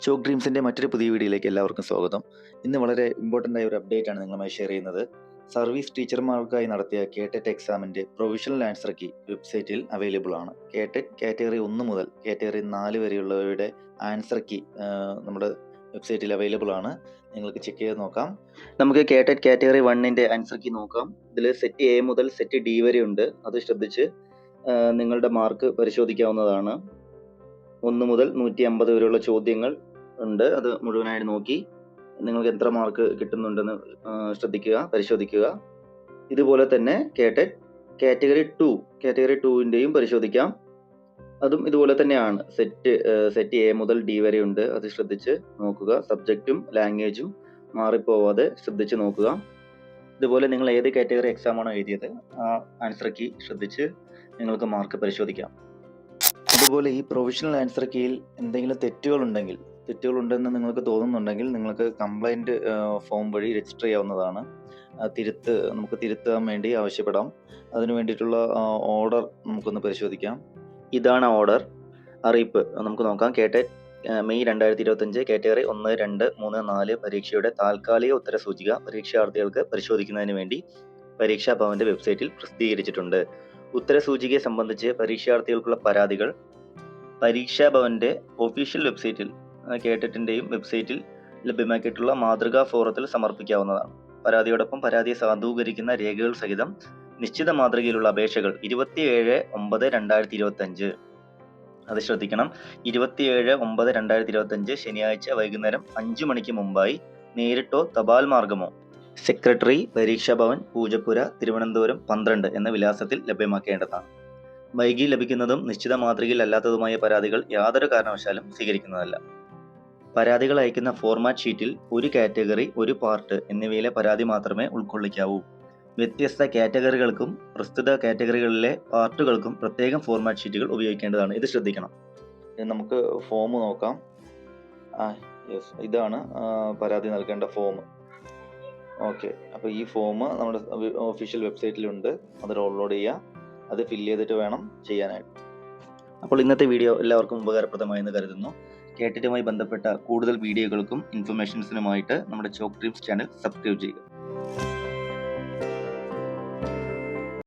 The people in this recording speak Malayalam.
ചോക്ക് ഡ്രീംസിൻ്റെ മറ്റൊരു പുതിയ വീഡിയോയിലേക്ക് എല്ലാവർക്കും സ്വാഗതം. ഇന്ന് വളരെ ഇമ്പോർട്ടൻ്റ് ആയ ഒരു അപ്ഡേറ്റ് ആണ് നിങ്ങളുമായി ഷെയർ ചെയ്യുന്നത്. സർവീസ് ടീച്ചർമാർക്കായി നടത്തിയ കേട്ടറ്റ് എക്സാമിൻ്റെ പ്രൊവിഷണൽ ആൻസർ കീ വെബ്സൈറ്റിൽ അവൈലബിൾ ആണ്. കേട്ടറ്റ് കാറ്റഗറി 1 മുതൽ കാറ്റഗറി 4 വരെയുള്ളവയുടെ ആൻസർ കീ നമ്മുടെ വെബ്സൈറ്റിൽ അവൈലബിൾ ആണ്. നിങ്ങൾക്ക് ചെക്ക് ചെയ്ത് നോക്കാം. നമുക്ക് കേട്ടറ്റ് കാറ്റഗറി 1ൻ്റെ ആൻസർ കീ നോക്കാം. ഇതിൽ സെറ്റ് എ മുതൽ സെറ്റ് ഡി വരെ ഉണ്ട്. അത് ശ്രദ്ധിച്ച് നിങ്ങളുടെ മാർക്ക് പരിശോധിക്കാവുന്നതാണ്. 1 മുതൽ 150 വരെയുള്ള ചോദ്യങ്ങൾ ഉണ്ട്. അത് മുഴുവനായിട്ട് നോക്കി നിങ്ങൾക്ക് എത്ര മാർക്ക് കിട്ടുന്നുണ്ടെന്ന് പരിശോധിക്കുക. ഇതുപോലെ തന്നെ കേട്ടറ്റ് കാറ്റഗറി 2ൻ്റെയും പരിശോധിക്കാം. അതും ഇതുപോലെ തന്നെയാണ്. സെറ്റ് എ മുതൽ ഡി വരെ ഉണ്ട്. അത് ശ്രദ്ധിച്ച് നോക്കുക. സബ്ജക്റ്റും ലാംഗ്വേജും മാറിപ്പോവാതെ ശ്രദ്ധിച്ച് നോക്കുക. ഇതുപോലെ നിങ്ങൾ ഏത് കാറ്റഗറി എക്സാം ആണോ എഴുതിയത് ആ ആൻസർ കീ ശ്രദ്ധിച്ച് നിങ്ങൾക്ക് മാർക്ക് പരിശോധിക്കാം. അതുപോലെ ഈ പ്രൊവിഷണൽ ആൻസർ കീയിൽ എന്തെങ്കിലും തെറ്റുകളുണ്ടെന്ന് നിങ്ങൾക്ക് തോന്നുന്നുണ്ടെങ്കിൽ നിങ്ങൾക്ക് കംപ്ലൈൻറ്റ് ഫോം വഴി രജിസ്റ്റർ ചെയ്യാവുന്നതാണ്. നമുക്ക് തിരുത്താൻ വേണ്ടി ആവശ്യപ്പെടാം. അതിനു വേണ്ടിയിട്ടുള്ള ഓർഡർ നമുക്കൊന്ന് പരിശോധിക്കാം. ഇതാണ് ഓർഡർ അറിയിപ്പ്. നമുക്ക് നോക്കാം. കേട്ടറ്റ് മെയ് 2025 കാറ്റഗറി 1, 2, 3, 4 പരീക്ഷയുടെ താൽക്കാലിക ഉത്തരസൂചിക പരീക്ഷാർത്ഥികൾക്ക് പരിശോധിക്കുന്നതിന് വേണ്ടി പരീക്ഷാ ഭവന്റെ വെബ്സൈറ്റിൽ പ്രസിദ്ധീകരിച്ചിട്ടുണ്ട്. ഉത്തരസൂചികയെ സംബന്ധിച്ച് പരീക്ഷാർത്ഥികൾക്കുള്ള പരാതികൾ പരീക്ഷാ ഭവന്റെ ഒഫീഷ്യൽ വെബ്സൈറ്റിൽ കേട്ടറ്റിൻ്റെയും വെബ്സൈറ്റിൽ ലഭ്യമാക്കിയിട്ടുള്ള മാതൃകാ ഫോറത്തിൽ സമർപ്പിക്കാവുന്നതാണ്. പരാതിയോടൊപ്പം പരാതിയെ സാധൂകരിക്കുന്ന രേഖകൾ സഹിതം നിശ്ചിത മാതൃകയിലുള്ള അപേക്ഷകൾ 27/9/2025 അത് ശ്രദ്ധിക്കണം. 27/9/2025 ശനിയാഴ്ച വൈകുന്നേരം 5 മണിക്ക് മുമ്പായി നേരിട്ടോ തപാൽ മാർഗമോ സെക്രട്ടറി, പരീക്ഷാ ഭവൻ, പൂജപ്പുര, തിരുവനന്തപുരം 12 എന്ന വിലാസത്തിൽ ലഭ്യമാക്കേണ്ടതാണ്. വൈകി ലഭിക്കുന്നതും നിശ്ചിത മാതൃകയിൽ അല്ലാത്തതുമായ പരാതികൾ യാതൊരു കാരണവശാലും സ്വീകരിക്കുന്നതല്ല. പരാതികൾ അയക്കുന്ന ഫോർമാറ്റ് ഷീറ്റിൽ ഒരു കാറ്റഗറി, ഒരു പാർട്ട് എന്നിവയിലെ പരാതി മാത്രമേ ഉൾക്കൊള്ളിക്കാവൂ. വ്യത്യസ്ത കാറ്റഗറികൾക്കും പ്രസ്തുത കാറ്റഗറികളിലെ പാർട്ടുകൾക്കും പ്രത്യേകം ഫോർമാറ്റ് ഷീറ്റുകൾ ഉപയോഗിക്കേണ്ടതാണ്. ഇത് ശ്രദ്ധിക്കണം. നമുക്ക് ഫോം നോക്കാം. ഇതാണ് പരാതി നൽകേണ്ട ഫോം. ഓക്കെ, അപ്പോൾ ഈ ഫോം നമ്മുടെ ഒഫീഷ്യൽ വെബ്സൈറ്റിലുണ്ട്. അത് ഡൗൺലോഡ് ചെയ്യുക. അത് ഫില്ല് ചെയ്തിട്ട് വേണം ചെയ്യാനായിട്ട്. അപ്പോൾ ഇന്നത്തെ വീഡിയോ എല്ലാവർക്കും ഉപകാരപ്രദമായെന്ന് കരുതുന്നു. കേട്ടറ്റുമായി ബന്ധപ്പെട്ട കൂടുതൽ വീഡിയോകൾക്കും ഇൻഫർമേഷൻസിനുമായിട്ട് നമ്മുടെ ചോക്ക് ഡ്രീംസ് ചാനൽ സബ്സ്ക്രൈബ് ചെയ്യുക.